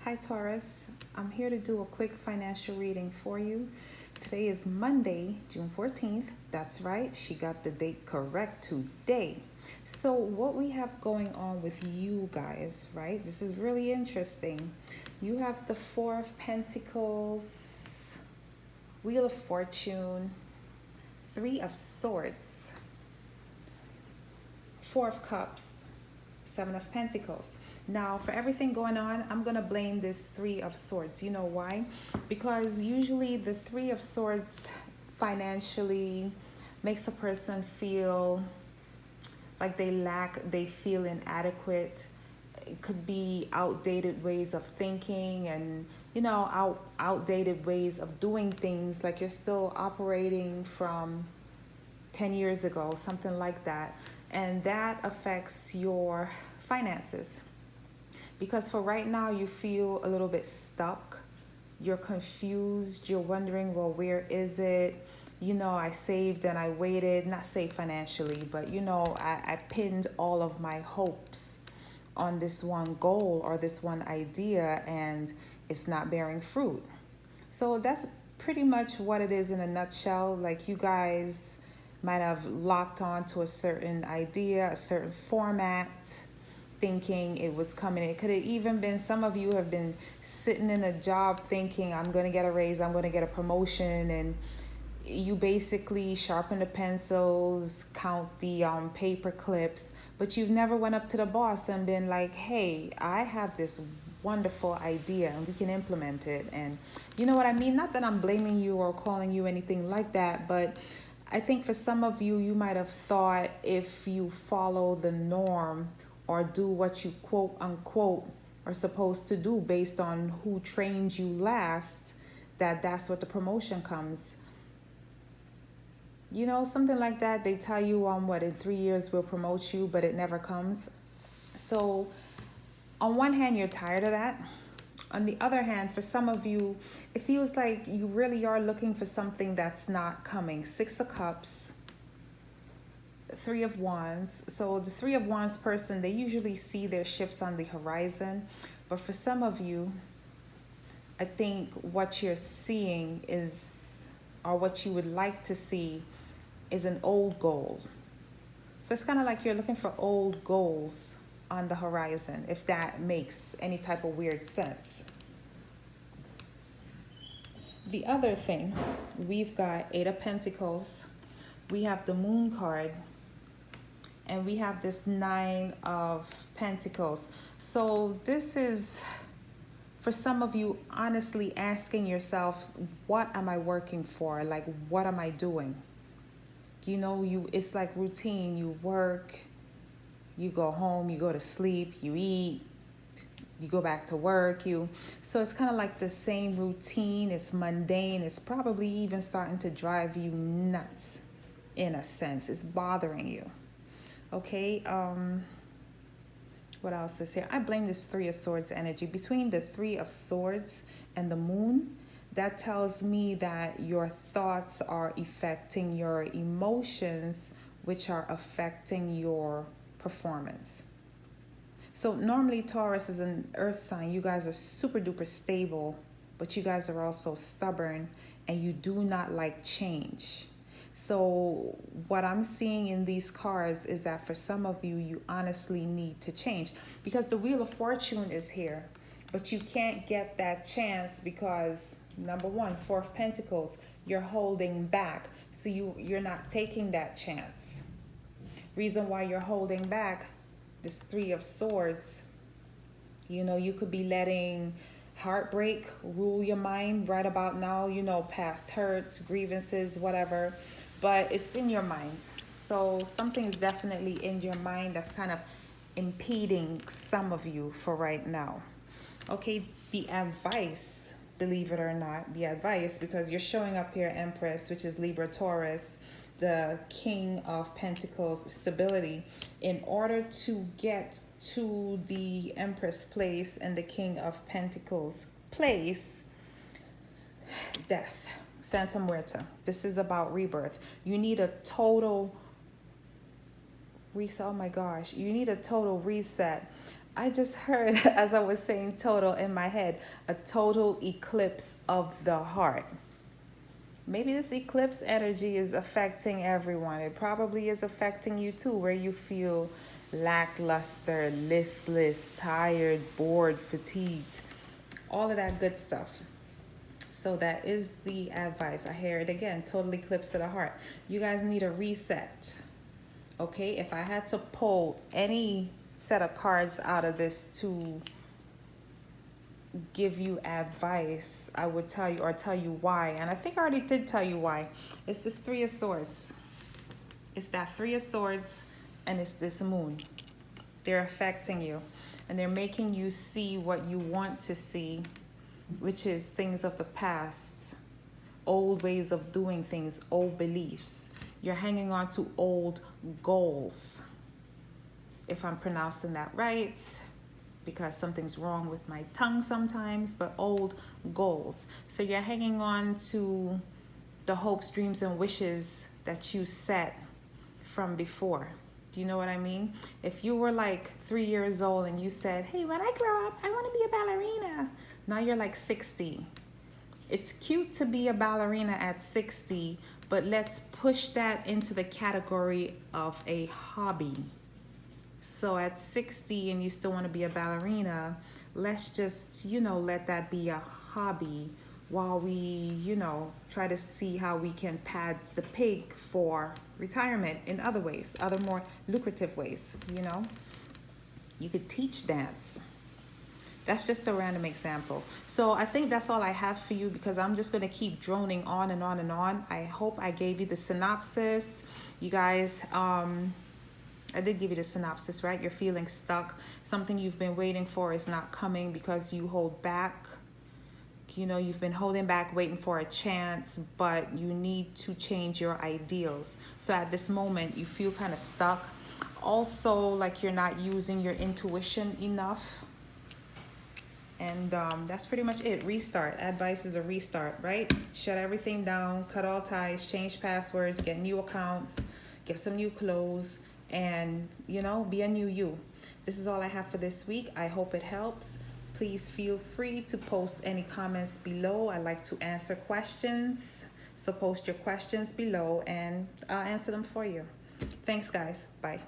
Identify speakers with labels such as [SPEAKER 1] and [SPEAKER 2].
[SPEAKER 1] Hi Taurus, I'm here to do a quick financial reading for you. Today is Monday, June 14th. That's right, she got the date correct today. So what we have going on with you guys, right? This is really interesting. You have the Four of Pentacles, Wheel of Fortune, Three of Swords, Four of Cups, Seven of Pentacles. Now, for everything going on, I'm going to blame this Three of Swords. You know why? Because usually the Three of Swords financially makes a person feel like they feel inadequate. It could be outdated ways of thinking and, outdated ways of doing things, like you're still operating from 10 years ago, something like that. And that affects your finances. Because for right now, you feel a little bit stuck. You're confused. You're wondering, well, where is it? I saved and I waited, not saved financially, but, I pinned all of my hopes on this one goal or this one idea, and it's not bearing fruit. So that's pretty much what it is in a nutshell. Like, you guys might have locked on to a certain idea, a certain format, thinking it was coming. It could have even been, some of you have been sitting in a job thinking, I'm going to get a raise, I'm going to get a promotion, and you basically sharpen the pencils, count the paper clips, but you've never went up to the boss and been like, hey, I have this wonderful idea and we can implement it. And you know what I mean? Not that I'm blaming you or calling you anything like that, but I think for some of you, you might have thought if you follow the norm or do what you quote unquote are supposed to do based on who trained you last, that's what the promotion comes. Something like that. They tell you in 3 years we'll promote you, but it never comes. So on one hand, you're tired of that. On the other hand, for some of you, it feels like you really are looking for something that's not coming. Six of Cups, Three of Wands. So the Three of Wands person, they usually see their ships on the horizon. But for some of you, I think what you're seeing is, or what you would like to see, is an old goal. So it's kind of like you're looking for old goals on the horizon, if that makes any type of weird sense. The other thing, we've got Eight of Pentacles, we have the Moon card, and we have this Nine of Pentacles. So this is, for some of you, honestly asking yourselves, what am I working for? Like, what am I doing? It's like routine. You work, you go home, you go to sleep, you eat, you go back to work, so it's kind of like the same routine. It's mundane. It's probably even starting to drive you nuts in a sense. It's bothering you. Okay, what else is here? I blame this Three of Swords energy. Between the Three of Swords and the Moon, that tells me that your thoughts are affecting your emotions, which are affecting your performance. So normally Taurus is an earth sign. You guys are super duper stable, but you guys are also stubborn and you do not like change. So what I'm seeing in these cards is that for some of you, you honestly need to change, because the Wheel of Fortune is here, but you can't get that chance because, number one, Four of Pentacles, you're holding back. So you're not taking that chance. Reason why you're holding back, this Three of Swords, you could be letting heartbreak rule your mind right about now, past hurts, grievances, whatever, but it's in your mind. So something is definitely in your mind that's kind of impeding some of you for right now. Okay, the advice, believe it or not, the advice, because you're showing up here, Empress, which is Libra, Taurus, the King of Pentacles, stability. In order to get to the Empress place and the King of Pentacles place, death, Santa Muerta. This is about rebirth. You need a total reset. Oh my gosh, you need a total reset. I just heard, as I was saying total in my head, a total eclipse of the heart. Maybe this eclipse energy is affecting everyone. It probably is affecting you too, where you feel lackluster, listless, tired, bored, fatigued, all of that good stuff. So that is the advice. I hear it again, total eclipse of the heart. You guys need a reset. Okay, if I had to pull any set of cards out of this to give you advice, I would tell you, or tell you why. And I think I already did tell you why. It's this Three of Swords. It's that Three of Swords, and it's this moon. They're affecting you, and they're making you see what you want to see, which is things of the past, old ways of doing things, old beliefs. You're hanging on to old goals, if I'm pronouncing that right, because something's wrong with my tongue sometimes, but old goals. So you're hanging on to the hopes, dreams, and wishes that you set from before. Do you know what I mean? If you were like 3 years old and you said, hey, when I grow up, I want to be a ballerina. Now you're like 60. It's cute to be a ballerina at 60, but let's push that into the category of a hobby. So at 60 and you still want to be a ballerina, let's just, let that be a hobby while we, try to see how we can pad the pig for retirement in other ways, other more lucrative ways, You could teach dance. That's just a random example. So I think that's all I have for you, because I'm just going to keep droning on and on and on. I hope I gave you the synopsis. You guys, I did give you the synopsis, right? You're feeling stuck. Something you've been waiting for is not coming because you hold back. You've been holding back, waiting for a chance, but you need to change your ideals. So at this moment, you feel kind of stuck. Also, like you're not using your intuition enough. And that's pretty much it. Restart. Advice is a restart, right? Shut everything down, cut all ties, change passwords, get new accounts, get some new clothes, and be a new you. This is all I have for this week. I hope it helps. Please feel free to post any comments below. I like to answer questions, so post your questions below and I'll answer them for you. Thanks guys. Bye.